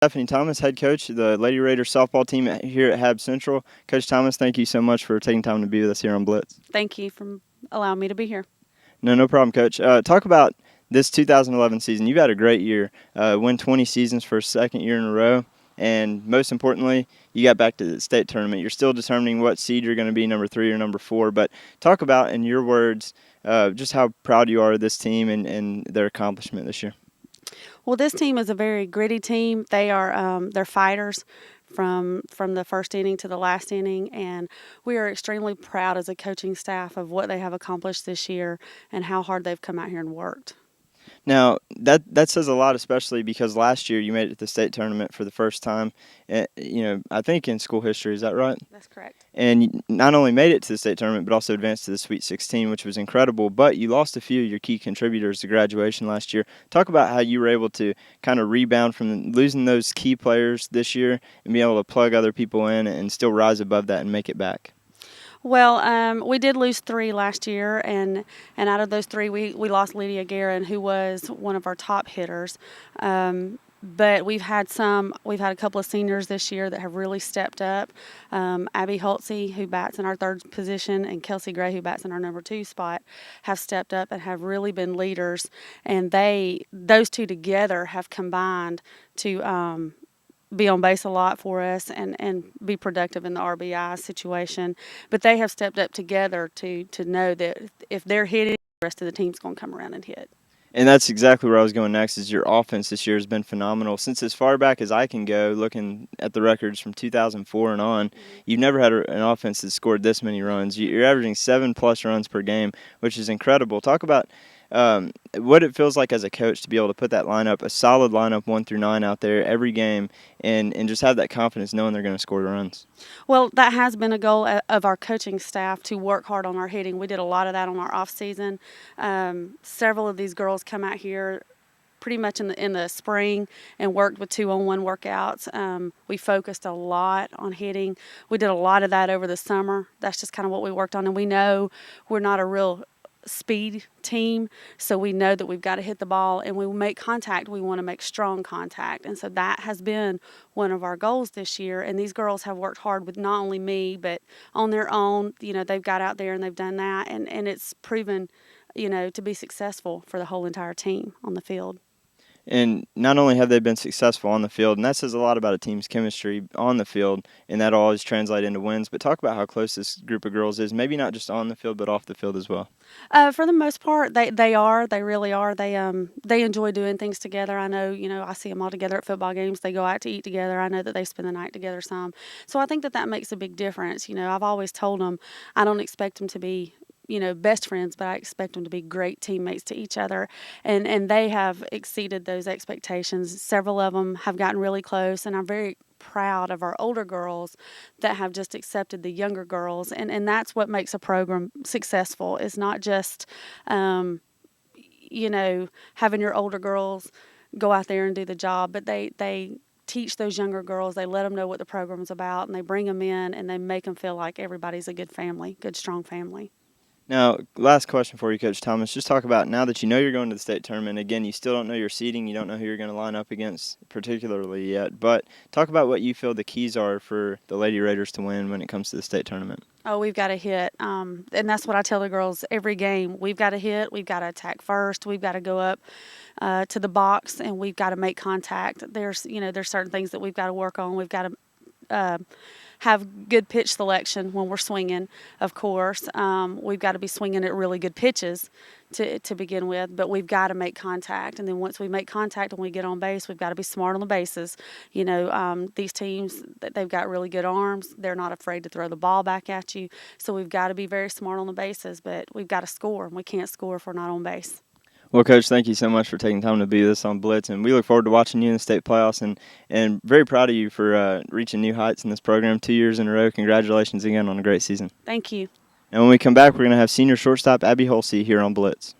Stephanie Thomas, head coach of the Lady Raiders softball team here at Hab Central. Coach Thomas, thank you so much for taking time to be with us here on Blitz. Thank you for allowing me to be here. No problem, Coach. Talk about this 2011 season. You've had a great year. Win 20 seasons for a second year in a row. And most importantly, you got back to the state tournament. You're still determining what seed you're going to be, number 3 or number 4. But talk about, in your words, just how proud you are of this team and their accomplishment this year. Well, this team is a very gritty team. They're fighters from the first inning to the last inning, and we are extremely proud as a coaching staff of what they have accomplished this year and how hard they've come out here and worked. Now, that says a lot, especially because last year you made it to the state tournament for the first time, I think in school history. Is that right? That's correct. And you not only made it to the state tournament, but also advanced to the Sweet 16, which was incredible. But you lost a few of your key contributors to graduation last year. Talk about how you were able to kind of rebound from losing those key players this year and be able to plug other people in and still rise above that and make it back. Well, we did lose 3 last year, and out of those 3, we lost Lydia Guerin, who was one of our top hitters. But we've had a couple of seniors this year that have really stepped up. Abby Holtze, who bats in our 3rd position, and Kelsey Gray, who bats in our number 2 spot, have stepped up and have really been leaders. And those 2 together have combined to be on base a lot for us and be productive in the RBI situation. But they have stepped up together to know that if they're hitting, the rest of the team's going to come around and hit. And that's exactly where I was going next, is your offense this year has been phenomenal. Since as far back as I can go, looking at the records from 2004 and on, you've never had an offense that scored this many runs. You're averaging 7+ runs per game, which is incredible. Talk about what it feels like as a coach to be able to put that lineup, a solid lineup 1 through 9 out there every game, and just have that confidence knowing they're going to score the runs. Well, that has been a goal of our coaching staff, to work hard on our hitting. We did a lot of that on our off season. Several of these girls come out here pretty much in the spring and worked with 2-on-1 workouts. We focused a lot on hitting. We did a lot of that over the summer. That's just kind of what we worked on, and we know we're not a real speed team, so we know that we've got to hit the ball, and we make contact. We want to make strong contact, and so that has been one of our goals this year. And these girls have worked hard with not only me, but on their own. They've got out there and they've done that, and it's proven to be successful for the whole entire team on the field. And not only have they been successful on the field, and that says a lot about a team's chemistry on the field, and that'll always translate into wins, but talk about how close this group of girls is, maybe not just on the field, but off the field as well. For the most part, they really are. They enjoy doing things together. I know, I see them all together at football games. They go out to eat together. I know that they spend the night together some. So I think that makes a big difference. I've always told them I don't expect them to be best friends, but I expect them to be great teammates to each other. And they have exceeded those expectations. Several of them have gotten really close, and I'm very proud of our older girls that have just accepted the younger girls. And that's what makes a program successful. It's not just, having your older girls go out there and do the job, but they teach those younger girls. They let them know what the program's about, and they bring them in, and they make them feel like everybody's a good family, good, strong family. Now, last question for you, Coach Thomas. Just talk about, now that you know you're going to the state tournament, again, you still don't know your seeding. You don't know who you're going to line up against particularly yet. But talk about what you feel the keys are for the Lady Raiders to win when it comes to the state tournament. Oh, we've got to hit. And that's what I tell the girls every game. We've got to hit. We've got to attack first. We've got to go up to the box, and we've got to make contact. There's certain things that we've got to work on. We've got to have good pitch selection when we're swinging, of course. We've got to be swinging at really good pitches to begin with, but we've got to make contact. And then once we make contact and we get on base, we've got to be smart on the bases. These teams, they've got really good arms. They're not afraid to throw the ball back at you. So we've got to be very smart on the bases, but we've got to score, and we can't score if we're not on base. Well, Coach, thank you so much for taking time to be with us on Blitz, and we look forward to watching you in the state playoffs, and very proud of you for reaching new heights in this program 2 years in a row. Congratulations again on a great season. Thank you. And when we come back, we're going to have senior shortstop Abby Holsey here on Blitz.